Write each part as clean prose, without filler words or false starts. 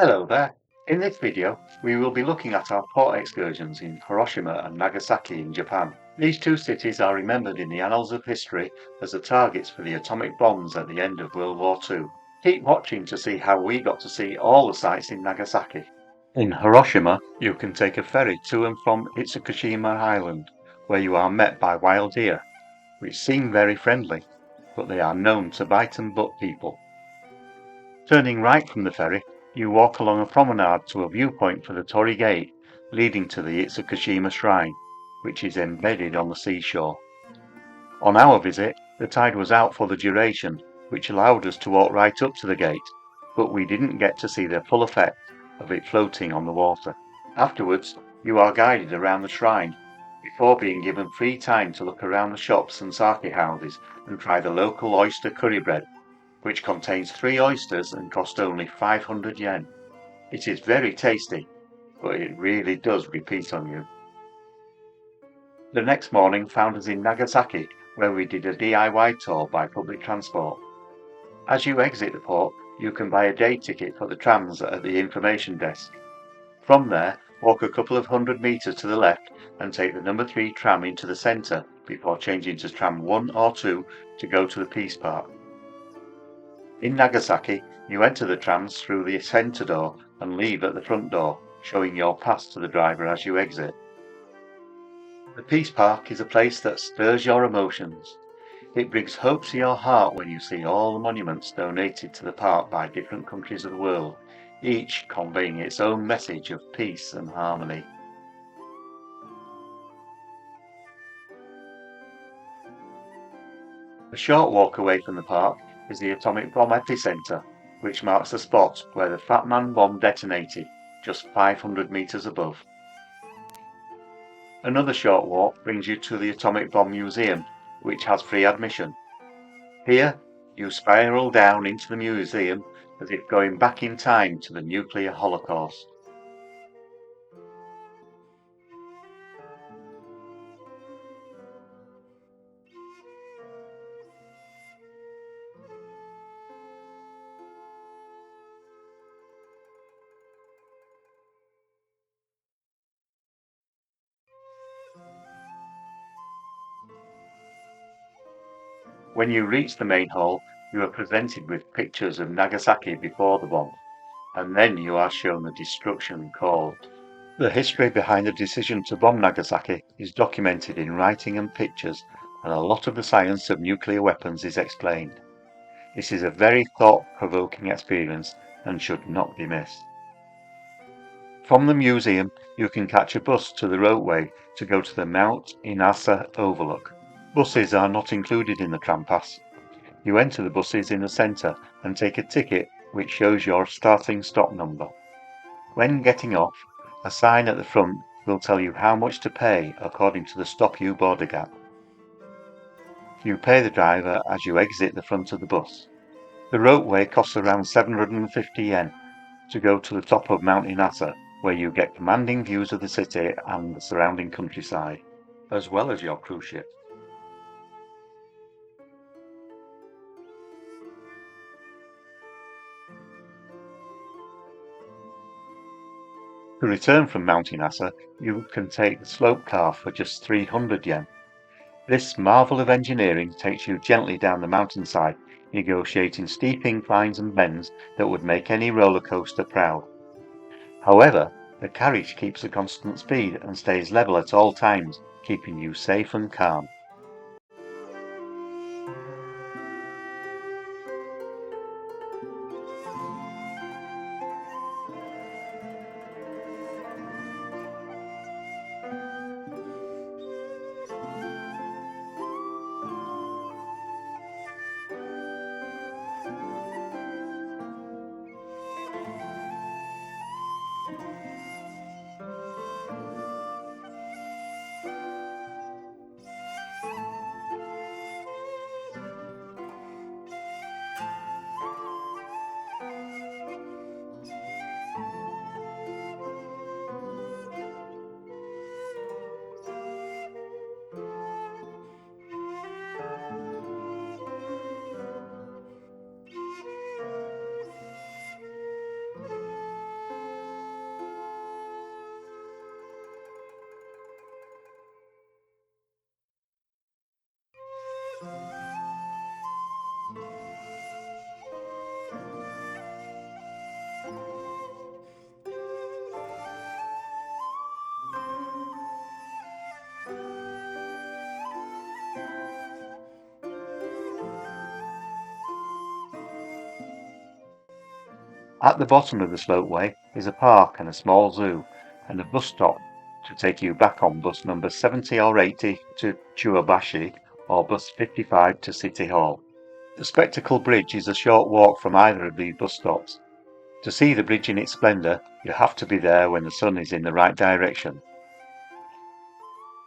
Hello there. In this video, we will be looking at our port excursions in Hiroshima and Nagasaki in Japan. These two cities are remembered in the annals of history as the targets for the atomic bombs at the end of World War II. Keep watching to see how we got to see all the sights in Nagasaki. In Hiroshima, you can take a ferry to and from Itsukushima Island, where you are met by wild deer, which seem very friendly, but they are known to bite and butt people. Turning right from the ferry, you walk along a promenade to a viewpoint for the Torii gate leading to the Itsukushima Shrine, which is embedded on the seashore. On our visit, the tide was out for the duration, which allowed us to walk right up to the gate, but we didn't get to see the full effect of it floating on the water. Afterwards, you are guided around the shrine, before being given free time to look around the shops and sake houses and try the local oyster curry bread, which contains 3 oysters and cost only 500 yen. It is very tasty, but it really does repeat on you. The next morning found us in Nagasaki, where we did a DIY tour by public transport. As you exit the port, you can buy a day ticket for the trams at the information desk. From there, walk a couple of 100 meters to the left and take the number 3 tram into the centre before changing to tram 1 or 2 to go to the Peace Park. In Nagasaki, you enter the trams through the centre door and leave at the front door, showing your pass to the driver as you exit. The Peace Park is a place that stirs your emotions. It brings hope to your heart when you see all the monuments donated to the park by different countries of the world, each conveying its own message of peace and harmony. A short walk away from the park is the atomic bomb epicenter, which marks the spot where the Fat Man bomb detonated, just 500 meters above. Another short walk brings you to the Atomic Bomb Museum, which has free admission. Here, you spiral down into the museum as if going back in time to the nuclear holocaust. When you reach the main hall, you are presented with pictures of Nagasaki before the bomb, and then you are shown the destruction caused. The history behind the decision to bomb Nagasaki is documented in writing and pictures, and a lot of the science of nuclear weapons is explained. This is a very thought-provoking experience and should not be missed. From the museum, you can catch a bus to the roadway to go to the Mount Inasa overlook. Buses are not included in the tram pass. You enter the buses in the centre and take a ticket which shows your starting stop number. When getting off, a sign at the front will tell you how much to pay according to the Stop You border gap. You pay the driver as you exit the front of the bus. The roadway costs around 750 yen to go to the top of Mount Inasa, where you get commanding views of the city and the surrounding countryside, as well as your cruise ship. To return from Mount Inasa, you can take the slope car for just 300 yen. This marvel of engineering takes you gently down the mountainside, negotiating steep inclines and bends that would make any roller coaster proud. However, the carriage keeps a constant speed and stays level at all times, keeping you safe and calm. At the bottom of the slopeway is a park and a small zoo, and a bus stop to take you back on bus number 70 or 80 to Chuabashi or bus 55 to City Hall. The Spectacle Bridge is a short walk from either of these bus stops. To see the bridge in its splendour, you have to be there when the sun is in the right direction.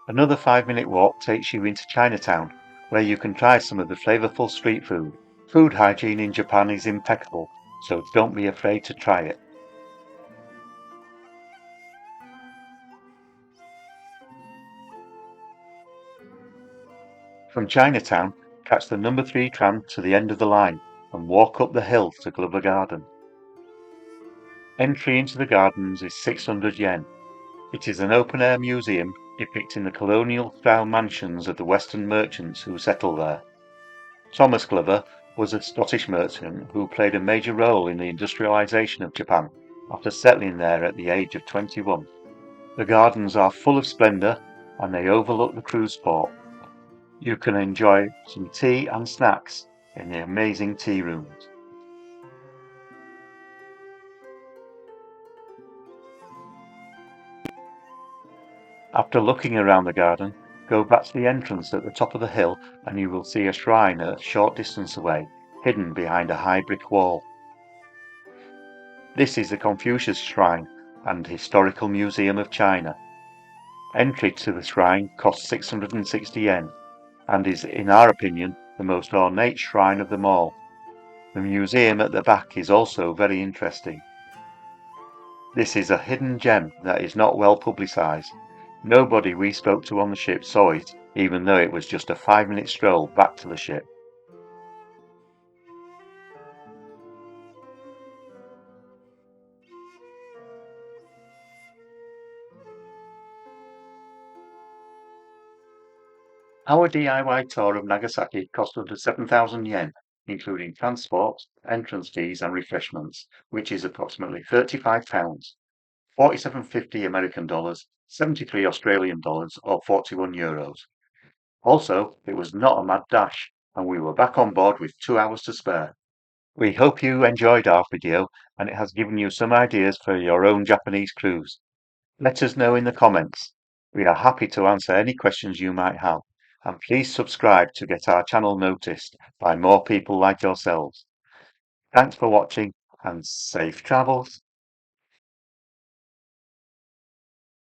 Another 5-minute walk takes you into Chinatown, where you can try some of the flavourful street food. Food hygiene in Japan is impeccable, so don't be afraid to try it. From Chinatown, catch the number 3 tram to the end of the line and walk up the hill to Glover Garden. Entry into the gardens is 600 yen. It is an open-air museum depicting the colonial-style mansions of the Western merchants who settled there. Thomas Glover was a Scottish merchant who played a major role in the industrialization of Japan after settling there at the age of 21. The gardens are full of splendor and they overlook the cruise port. You can enjoy some tea and snacks in the amazing tea rooms. After looking around the garden, go back to the entrance at the top of the hill and you will see a shrine a short distance away, hidden behind a high brick wall. This is the Confucius Shrine and Historical Museum of China. Entry to the shrine costs 660 yen and is, in our opinion, the most ornate shrine of them all. The museum at the back is also very interesting. This is a hidden gem that is not well publicised. Nobody we spoke to on the ship saw it, even though it was just a 5-minute stroll back to the ship. Our DIY tour of Nagasaki cost under 7,000 yen, including transport, entrance fees and refreshments, which is approximately £35, 47.50 American dollars, 73 Australian dollars or 41 euros. Also, it was not a mad dash, and we were back on board with 2 hours to spare. We hope you enjoyed our video and it has given you some ideas for your own Japanese cruise. Let us know in the comments. We are happy to answer any questions you might have, and please subscribe to get our channel noticed by more people like yourselves. Thanks for watching and safe travels.